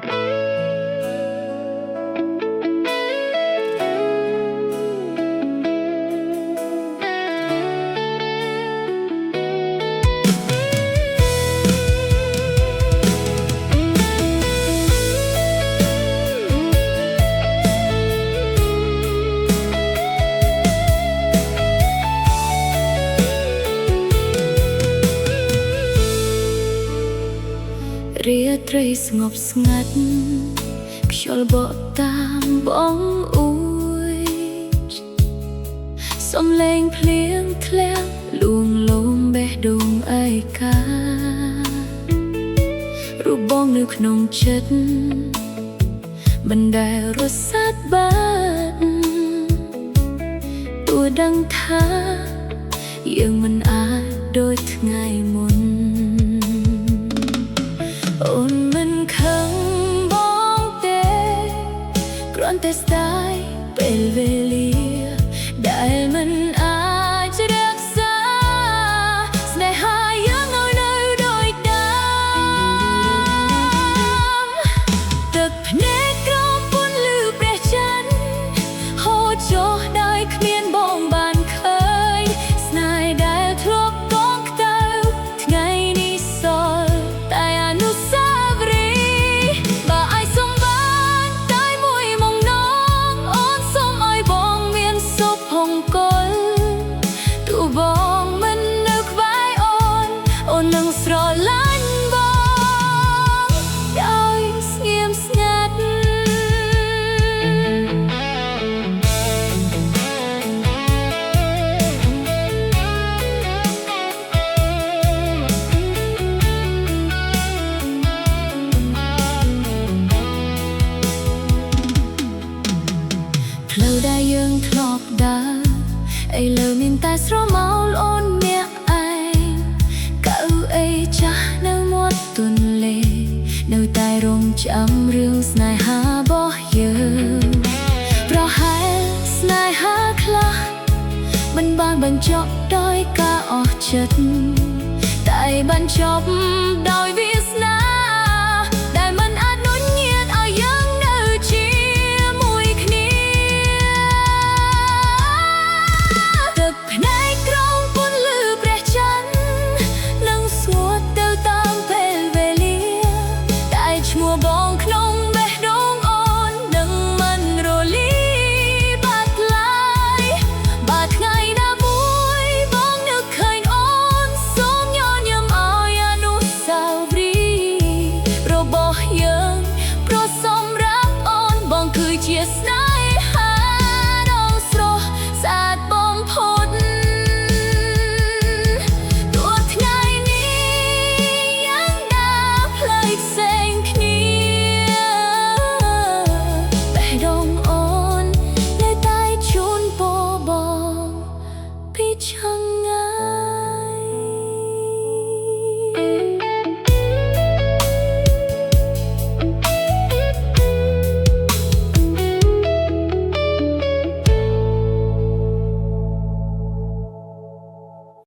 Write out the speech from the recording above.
រាត្រីស្ងប់ស្ងាត់ខ្យល់បក់តាមបងអួយសំឡេងភ្លៀងធ្លាក់លួងលោមបេះដូងឯការូបបងនៅក្នុងចិត្តមិនដែលរសាត់បានទោះដឹងថាយើងមិនអាចដូចថ្ងៃមុនអូនមិនខឹងបងទេគ្រាន់តែស្ដាយពេលវេលាដែលមិនអាចរក្សាស្នេហាយើងឲ្យនៅដូចដើមទឹកភ្នែកក្រោមពន្លឺព្រះច័ន្ទហូរចុះដោយគ្មានបងបានឃើញស្នេហ៍ដែលធ្លាប់កងក្តៅថ្ងៃនេះសល់តែអនុស្សាវរីយ៍បើអាចសុំបានតែមួយមុំនងអូនសុំឲ្យបងមានសុភមង្គលទោះបងមិននៅក្បែរអូននឹងស្រឡាញ់បងដោយស្ងៀមស្ងាត់ផ្លូវដែលយើងធ្លាប់ដើរឥឡូវមានតែស្រមោលអូនម្នាក់ឯងកៅអីចាស់នៅមាត់ទន្លេនៅតែរងចាំរឿងស្នេហារបស់យើងប្រហែលស្នេហាខ្លះមិនបានបញ្ចប់ដោយការអស់ចិត្តតែបញ្ចប់